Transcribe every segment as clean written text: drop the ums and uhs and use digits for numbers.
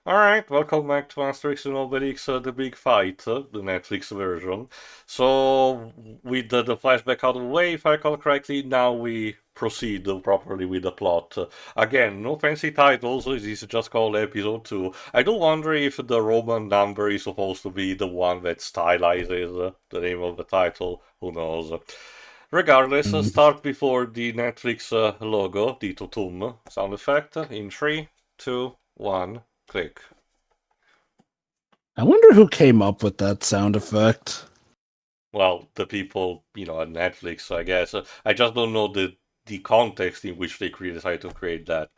Alright, welcome back to Asterix and Obelix, The Big Fight, the Netflix version. So, with the flashback out of the way, if I recall correctly, now we proceed properly with the plot. Again, no fancy titles, this is just called Episode 2. I do wonder if the Roman number is supposed to be the one that stylizes the name of the title, who knows. Regardless, start before the Netflix logo, the tutum sound effect, in 3, 2, 1. Click. I wonder who came up with that sound effect. Well, the people, at Netflix, I guess. I just don't know the context in which they decided to create that.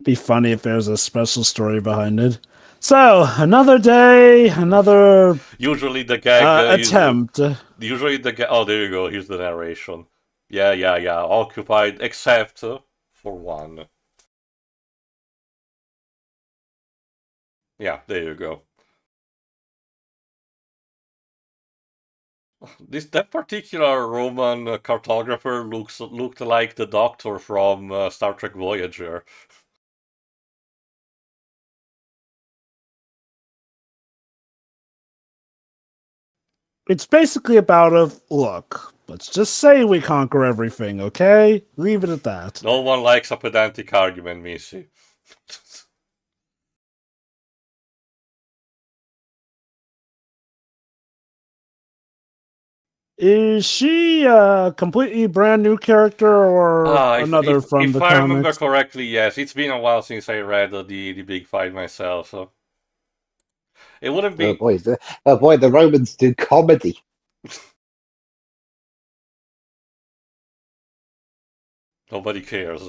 Be funny if there's a special story behind it. So, another day, another Usually the gag attempt. Usually the gag. Oh, there you go. Here's the narration. Yeah. Occupied, except for one. Yeah, there you go. That particular Roman cartographer looked like the Doctor from Star Trek Voyager. It's basically about look, let's just say we conquer everything, okay? Leave it at that. No one likes a pedantic argument, Missy. Is she a completely brand new character or another from the if I remember comics? correctly, yes. It's been a while since I read the Big Fight myself, so it wouldn't be. Oh boy, the Romans do comedy. Nobody cares.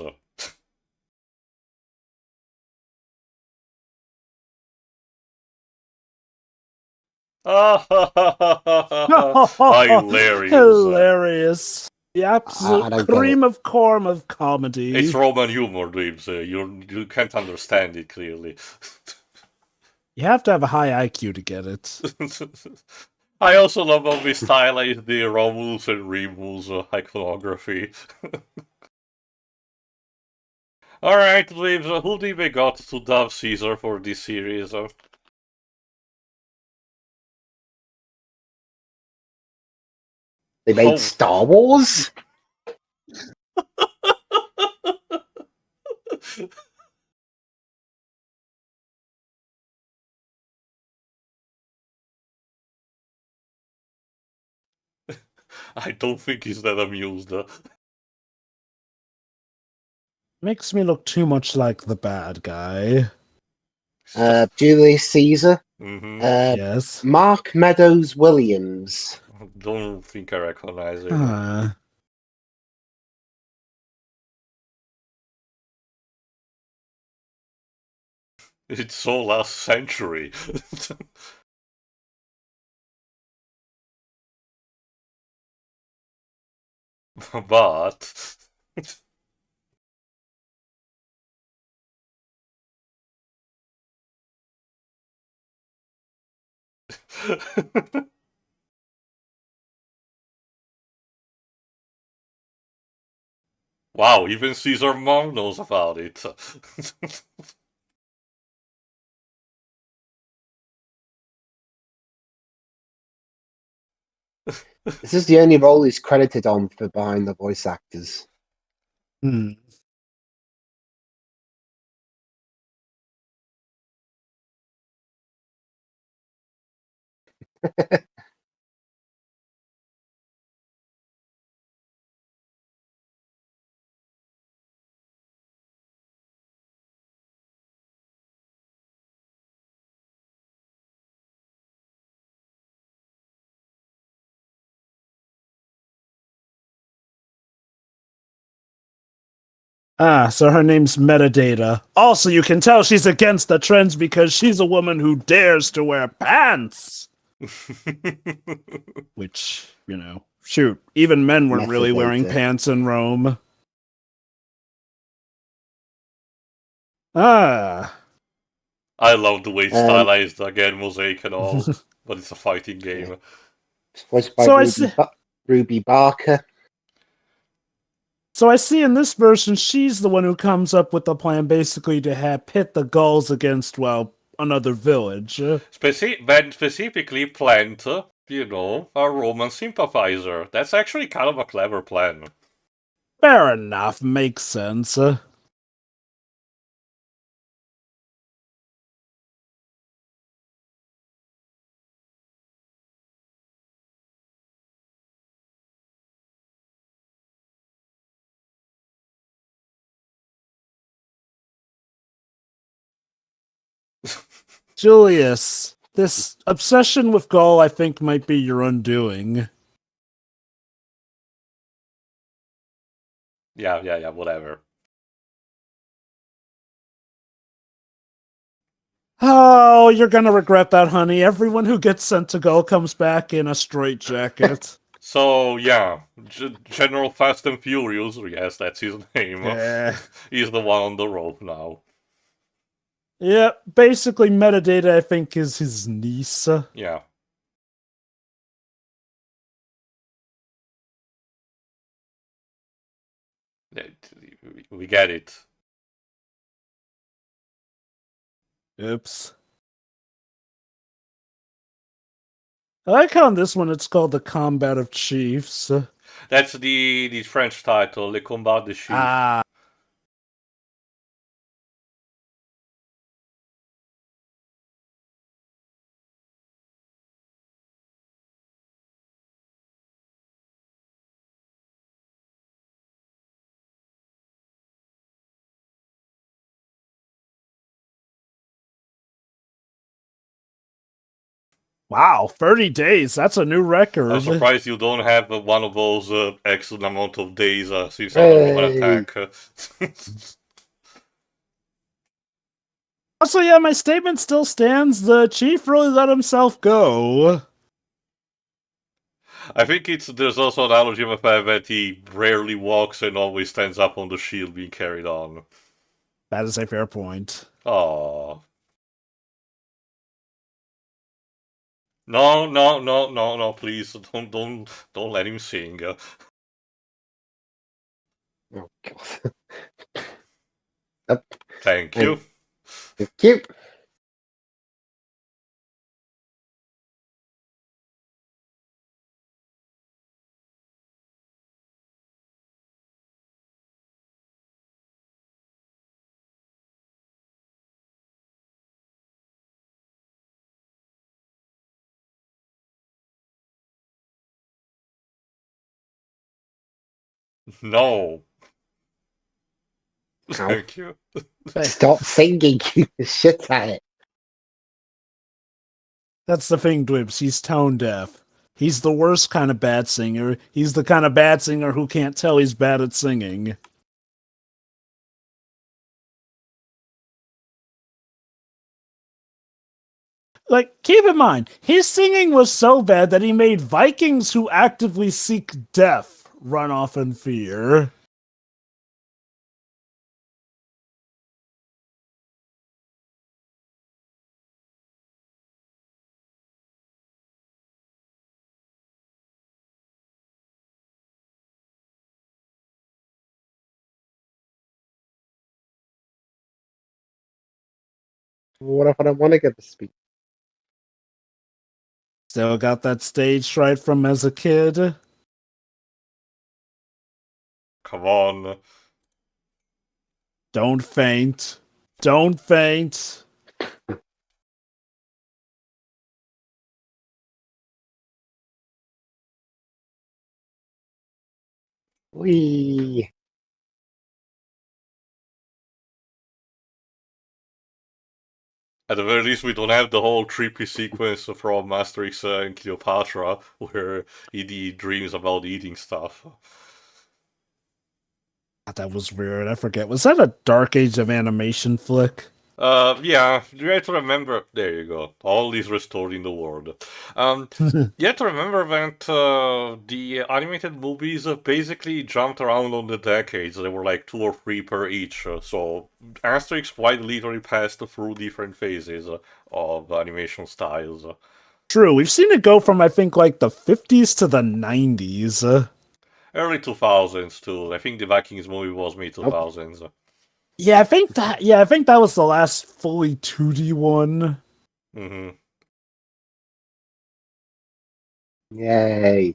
Hilarious. Hilarious. The absolute cream of corn of comedy. It's Roman humor, Dreams. You can't understand it clearly. You have to have a high IQ to get it. I also love how we stylize the Romulus and Remus iconography. Alright, Dreams, who did we got to dub Caesar for this series? They made Star Wars? I don't think he's that amused. Makes me look too much like the bad guy. Julius Caesar? Yes. Mark Meadows Williams. Don't think I recognize him. It's so last century. But... Wow, even Caesar Mom knows about it. This is the only role he's credited on for behind the voice actors. So her name's Metadata. Also, you can tell she's against the trends because she's a woman who dares to wear pants. Which, shoot, even men weren't really wearing pants in Rome. I love the way it's stylized again, mosaic and all, but it's a fighting game. Voiced by Ruby Barker. So I see in this version, she's the one who comes up with the plan basically to pit the Gauls against, well, another village. Ben specifically planned, a Roman sympathizer. That's actually kind of a clever plan. Fair enough, makes sense. Julius, this obsession with Gaul, I think, might be your undoing. Yeah, whatever. Oh, you're gonna regret that, honey. Everyone who gets sent to Gaul comes back in a straitjacket. So, yeah, General Fast and Furious, yes, that's his name. Yeah. He's the one on the rope now. Yeah, basically Metadata, I think, is his niece. Yeah. We get it. Oops. I like how on this one it's called the Combat of Chiefs. That's the French title, Le Combat de Chiffres. Ah. Wow, 30 days. That's a new record. I'm surprised you don't have one of those X amount of days since the Roman attack. Also, yeah, my statement still stands. The chief really let himself go. I think there's also an analogy of the fact that he rarely walks and always stands up on the shield being carried on. That is a fair point. Aww. No, please don't let him sing. Oh god. Thank you. Thank you. No. Ow. Thank you. Stop singing. Shit at it. That's the thing, Dwibs. He's tone deaf. He's the worst kind of bad singer. He's the kind of bad singer who can't tell he's bad at singing. Like, keep in mind, his singing was so bad that he made Vikings who actively seek death run off in fear. What if I don't want to get the speech? Still got that stage fright from as a kid. Come on. Don't faint. Don't faint. Wee. At the very least, we don't have the whole trippy sequence from Asterix and Cleopatra, where he dreams about eating stuff. That was weird. I forget. Was that a Dark Age of Animation flick? Yeah, you have to remember. There you go. All is restored in the world. You have to remember that the animated movies basically jumped around on the decades. There were like 2 or 3 per each. So Asterix quite literally passed through different phases of animation styles. True. We've seen it go from, I think, like the 50s to the 90s. Early 2000s too. I think the Vikings movie was mid 2000s. Yeah, I think that was the last fully 2D one. Mm-hmm. Yay.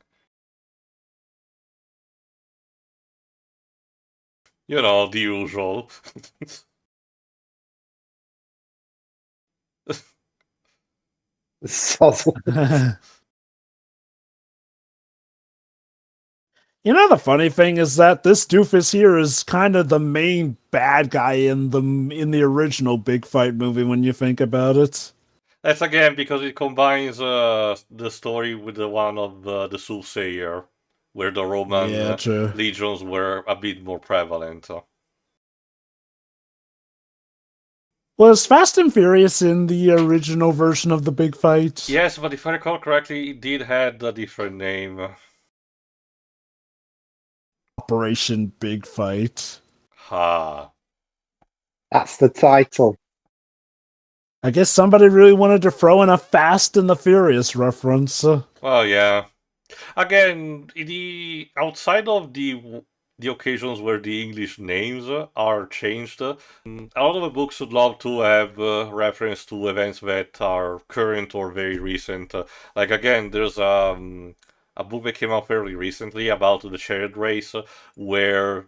You know, the usual. Sozzle. You know, the funny thing is that this doofus here is kind of the main bad guy in the original Big Fight movie when you think about it. That's again because it combines the story with the one of the Soothsayer, where the Roman Yeah, true. legions were a bit more prevalent. Was Fast and Furious in the original version of the Big Fight? Yes, but if I recall correctly, it did have a different name. Operation Big Fight. Ha. That's the title. I guess somebody really wanted to throw in a Fast and the Furious reference. Well, yeah. Again, the outside of the occasions where the English names are changed, a lot of the books would love to have reference to events that are current or very recent. Like again, there's a book that came out fairly recently about the chariot race, where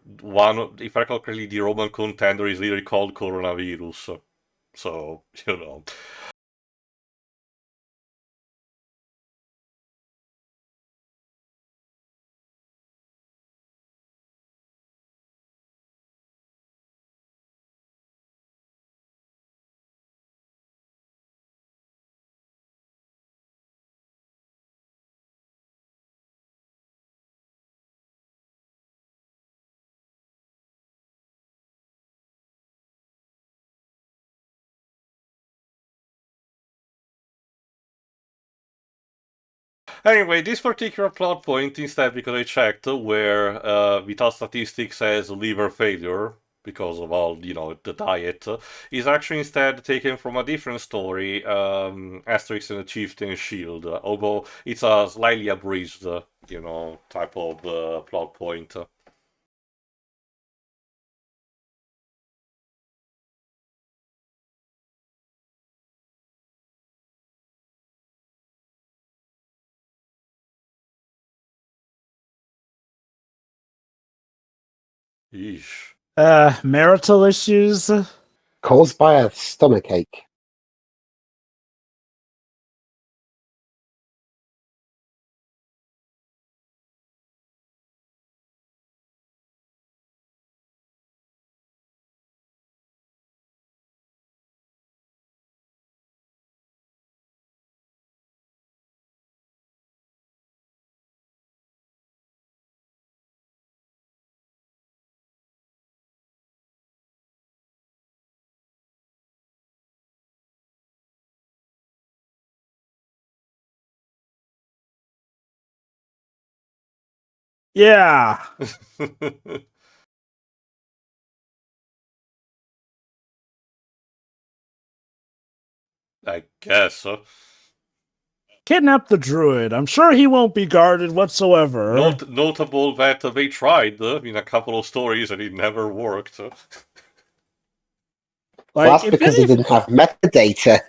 if I recall correctly, the Roman contender is literally called coronavirus. So you know. Anyway, this particular plot point, instead, because I checked, where Vital Statistics has liver failure because of all, the diet, is actually instead taken from a different story, Asterix and the Chieftain's Shield, although it's a slightly abridged, type of plot point. Yeesh. Marital issues. Caused by a stomachache. Yeah. I guess. Kidnap the druid. I'm sure he won't be guarded whatsoever. Notable that they tried in a couple of stories and it never worked. Well, that's because they didn't have metadata.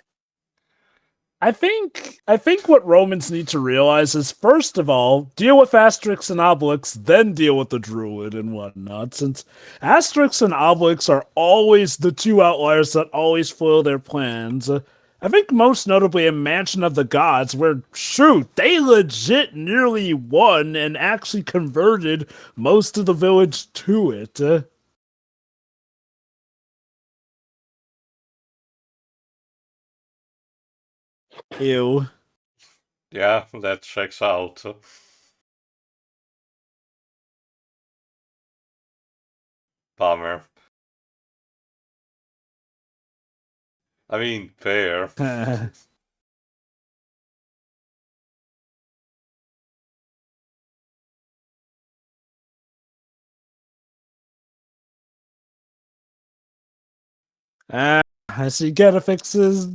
I think what Romans need to realize is, first of all, deal with Asterix and Obelix, then deal with the druid and whatnot, since Asterix and Obelix are always the two outliers that always foil their plans. I think most notably in Mansion of the Gods, where, shoot, they legit nearly won and actually converted most of the village to it. Ew. Yeah, that checks out. Bummer. I mean, fair. I see Getafix is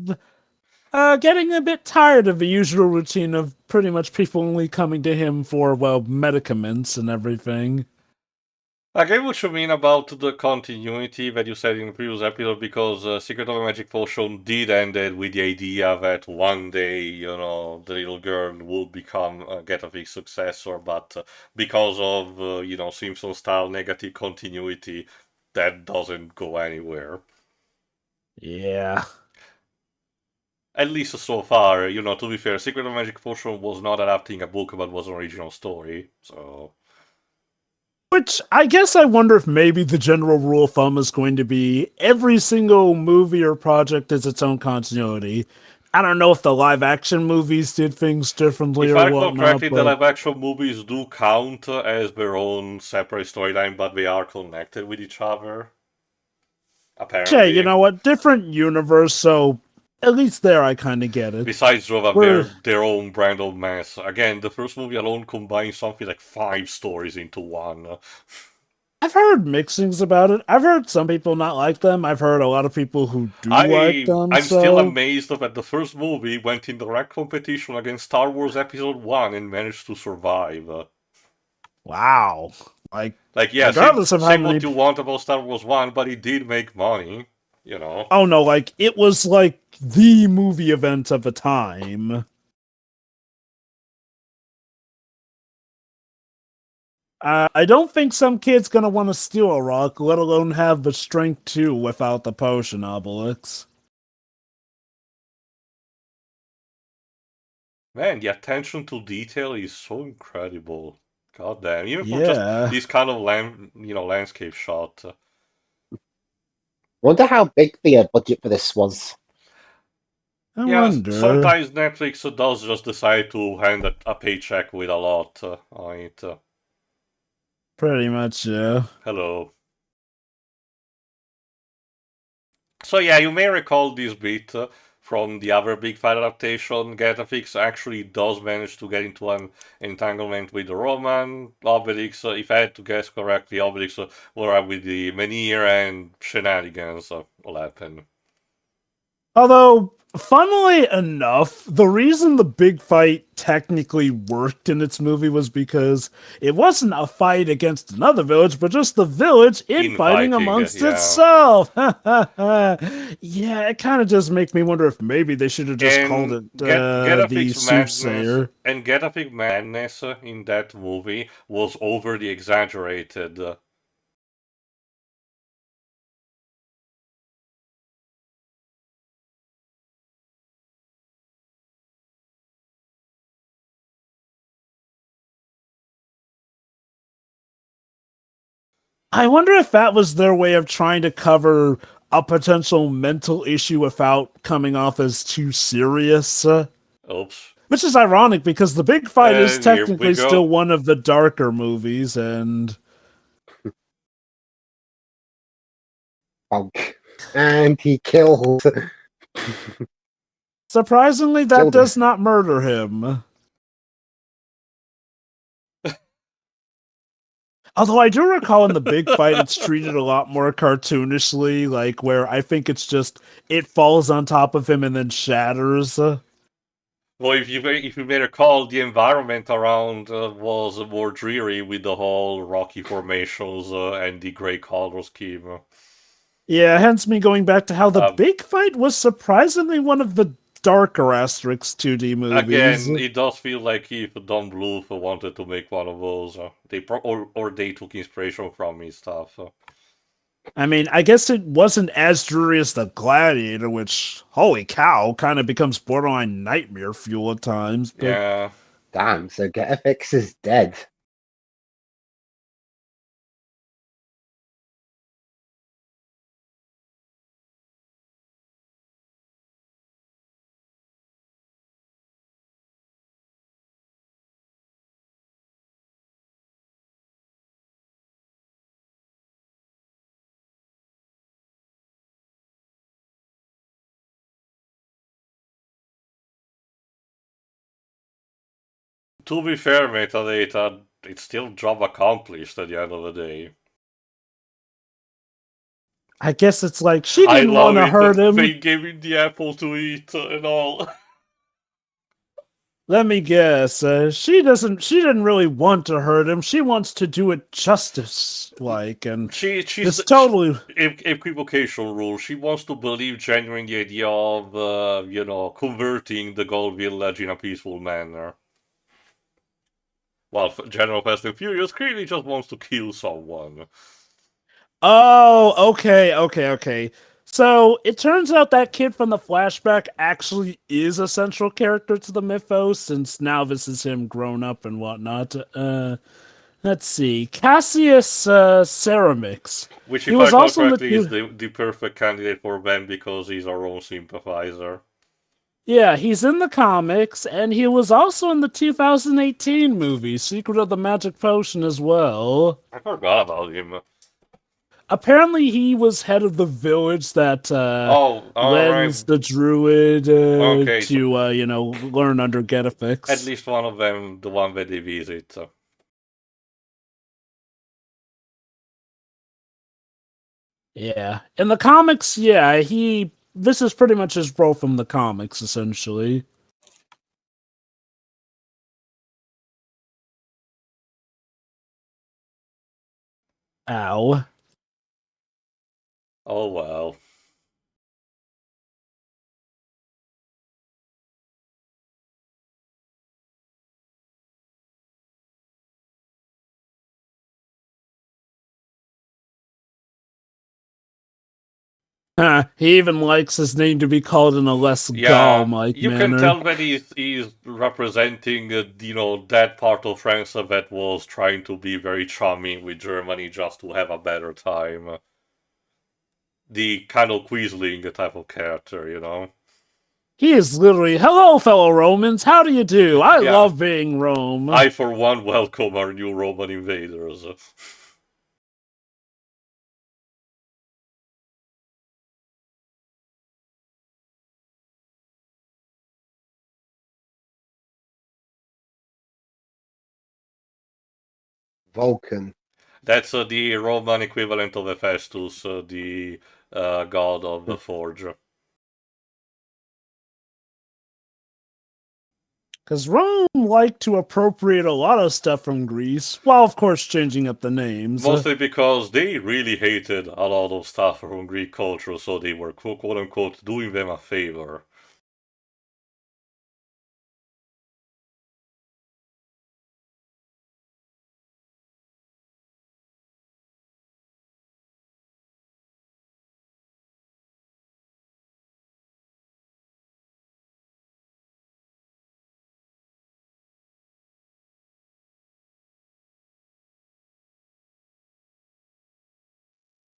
getting a bit tired of the usual routine of pretty much people only coming to him for, well, medicaments and everything. I get what you mean about the continuity that you said in the previous episode, because Secret of the Magic Potion did end it with the idea that one day, the little girl would become a Getafix successor, but because of, Simpson-style negative continuity, that doesn't go anywhere. Yeah. At least so far, to be fair, Secret of the Magic Potion was not adapting a book, but was an original story, so... Which, I guess I wonder if maybe the general rule of thumb is going to be every single movie or project is its own continuity. I don't know if the live-action movies did things differently If or I recall whatnot, correctly, the but... live-action movies do count as their own separate storyline, but they are connected with each other. Okay, you Apparently. know what? Different universe, so at least there I kind of get it. Besides Drova, We're... their own brand of mess. Again, the first movie alone combines something like 5 stories into one. I've heard mixings about it. I've heard some people not like them. I've heard a lot of people who do like them, I'm still so... amazed that the first movie went in direct competition against Star Wars Episode 1 and managed to survive. Wow. Yeah, Regardless of how say many... what you want about Star Wars 1, but it did make money, Oh no, it was the movie event of the time. I don't think some kid's gonna want to steal a rock, let alone have the strength to without the potion, Obelix. Man, the attention to detail is so incredible. God damn, even for just Yeah. this kind of landscape shot. Wonder how big the budget for this was. I Yeah, wonder. sometimes Netflix does just decide to hand a paycheck with a lot on it. Pretty much, yeah. Hello. So yeah, you may recall this bit from the other Big Fight adaptation. Getafix actually does manage to get into an entanglement with the Roman. Obelix, if I had to guess correctly, Obelix will have with the Menhir, and shenanigans will happen. Although, funnily enough, the reason the big fight technically worked in its movie was because it wasn't a fight against another village, but just the village infighting amongst itself. Yeah, it kind of just makes me wonder if maybe they should have just called it the Soothsayer. And Getafix madness in that movie was overly exaggerated. I wonder if that was their way of trying to cover a potential mental issue without coming off as too serious. Oops. Which is ironic because The Big Fight is And here we technically go. still one of the darker movies, and... And he killed. surprisingly, that Killed him. does not murder him. Although I do recall in The Big Fight, it's treated a lot more cartoonishly, where I think it's just, it falls on top of him and then shatters. Well, if you may recall, the environment around was more dreary with the whole rocky formations and the gray color scheme. Yeah, hence me going back to how The Big Fight was surprisingly one of the darker Asterix 2D movies. Again, it does feel like if Don Bluth wanted to make one of those, they took inspiration from his stuff. I mean, I guess it wasn't as dreary as The Gladiator, which, holy cow, kind of becomes borderline nightmare fuel at times. But... yeah. Damn, so Getafix is dead. To be fair, Metadata, it's still job accomplished at the end of the day. I guess it's like she I didn't want love to hurt it. him. They gave him the apple to eat and all. Let me guess. She didn't really want to hurt him. She wants to do it justice-like, and She's this totally. equivocation rule. She wants to believe genuine the idea of, converting the Gaul village in a peaceful manner. While General Fast and Furious clearly just wants to kill someone. Oh, okay. So it turns out that kid from the flashback actually is a central character to the mythos, since now this is him grown up and whatnot. Let's see, Cassius Ceramix. Which, He if I was recall also in the correctly, is the perfect candidate for Ben because he's our own sympathizer. Yeah, he's in the comics, and he was also in the 2018 movie, Secret of the Magic Potion, as well. I forgot about him. Apparently, he was head of the village that Oh, alright. lends the druid Okay, so to, learn under at Getafix. least one of them, the one that they visit. Yeah. In the comics, yeah, this is pretty much his role from the comics, essentially. Ow. Oh well. He even likes his name to be called in a less Yeah, Gaul-like you can manner. tell that he's representing, that part of France that was trying to be very charming with Germany just to have a better time. The kind of Quisling type of character. He is literally, hello, fellow Romans, how do you do? I Yeah, love being Rome. I for one welcome our new Roman invaders. Vulcan. That's the Roman equivalent of Hephaestus, the god of the forge. Because Rome liked to appropriate a lot of stuff from Greece, while of course changing up the names. Mostly because they really hated a lot of stuff from Greek culture, so they were quote unquote doing them a favor.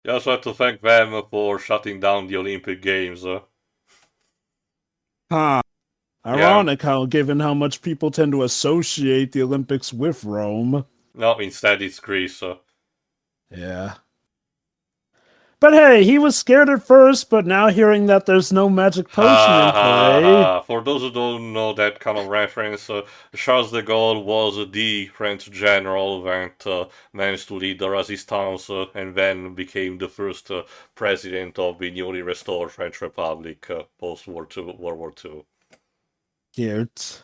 You also have to thank them for shutting down the Olympic Games. Huh. Yeah. Ironic given how much people tend to associate the Olympics with Rome. No, instead it's Greece. Yeah. But hey, he was scared at first, but now hearing that there's no magic potion Ha in ha play. ha. For those who don't know that kind of reference, Charles de Gaulle was the French general that managed to lead the resistance and then became the first president of the newly restored French Republic post-World War II. Cute.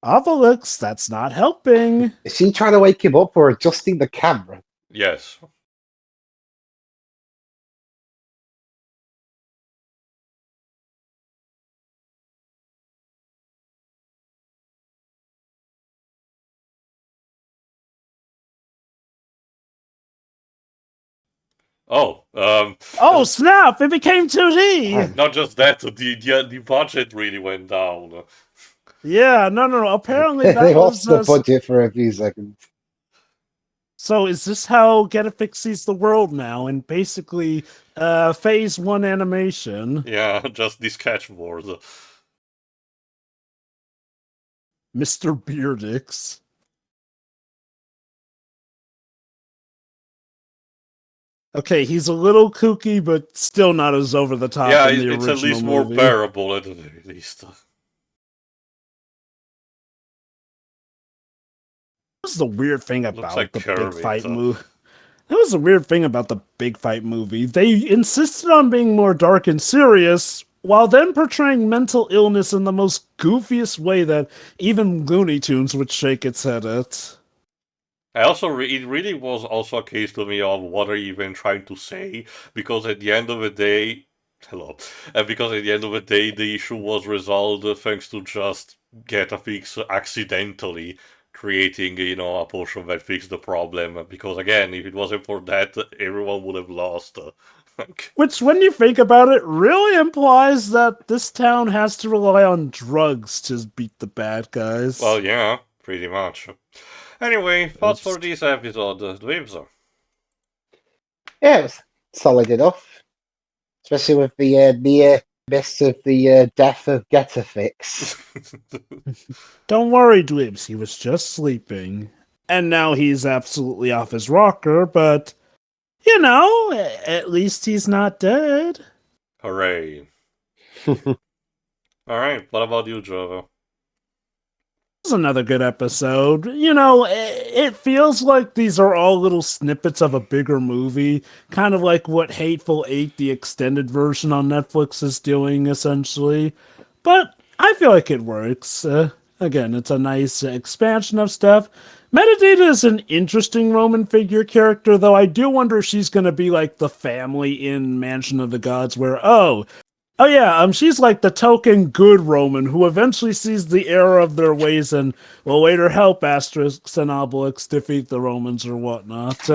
Obelix, that's not helping. Is she trying to wake him up or adjusting the camera? Yes. Oh, Oh snap! It became 2D. not just that, the budget really went down. Yeah, no. Apparently They that lost the was. budget for a few seconds. So is this how Getafix sees the world now? And basically, phase 1 animation. Yeah, just the sketchboard. Mr. Beardix. Okay, he's a little kooky, but still not as over the top Yeah, in the it's original at least movie. more bearable at the very least. That was the weird thing Looks about like the big Kermit. fight movie. That was the weird thing about the big fight movie. They insisted on being more dark and serious, while then portraying mental illness in the most goofiest way that even Looney Tunes would shake its head at. I also, it really was also a case to me of what are you even trying to say, because at the end of the day, hello, because at the end of the day, the issue was resolved thanks to just Getafix accidentally creating, a potion that fixed the problem. Because again, if it wasn't for that, everyone would have lost. Which, when you think about it, really implies that this town has to rely on drugs to beat the bad guys. Well, yeah, pretty much. Anyway, thoughts for Oops. this episode, Dweebs? Yeah, it was solid enough, especially with the near miss of the death of Getafix. Don't worry, Dweebs, he was just sleeping. And now he's absolutely off his rocker, but, at least he's not dead. Hooray. Alright, what about you, Jovo? This is another good episode. It feels like these are all little snippets of a bigger movie, kind of like what Hateful Eight, the extended version on Netflix, is doing, essentially. But I feel like it works. Again, it's a nice expansion of stuff. Metadata is an interesting Roman figure character, though I do wonder if she's going to be like the family in Mansion of the Gods, where, oh yeah, she's like the token good Roman who eventually sees the error of their ways and will later help Asterix and Obelix defeat the Romans or whatnot.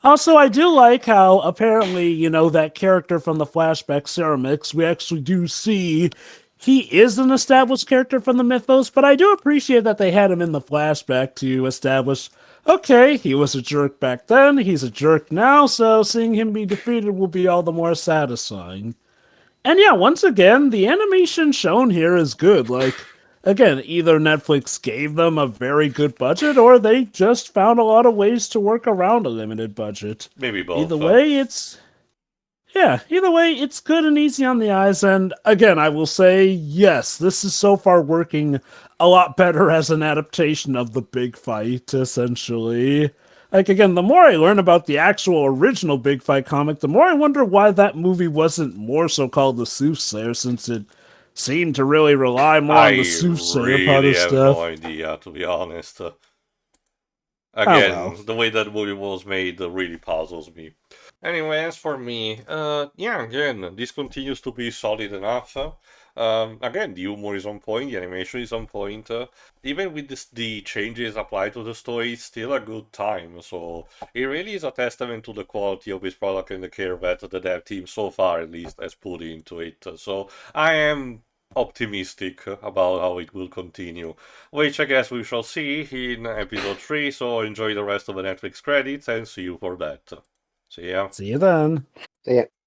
Also, I do like how apparently, that character from the flashback Ceramix, we actually do see he is an established character from the mythos, but I do appreciate that they had him in the flashback to establish, okay, he was a jerk back then, he's a jerk now, so seeing him be defeated will be all the more satisfying. And yeah, once again, the animation shown here is good. Like, again, either Netflix gave them a very good budget or they just found a lot of ways to work around a limited budget. Maybe both. Either way, it's good and easy on the eyes. And again, I will say, yes, this is so far working a lot better as an adaptation of the big fight, essentially. Like, again, the more I learn about the actual original Big Fight comic, the more I wonder why that movie wasn't more so called The Soothsayer, since it seemed to really rely more on the soothsayer part of have stuff. no idea, to be honest. Oh, well. The way that movie was made really puzzles me. Anyway, as for me, again, this continues to be solid enough. Again, the humor is on point, the animation is on point. Even with the changes applied to the story, it's still a good time. So it really is a testament to the quality of this product and the care that the dev team so far at least has put into it. So I am optimistic about how it will continue, which I guess we shall see in episode 3. So enjoy the rest of the Netflix credits and see you for that. See ya. See you then. So yeah.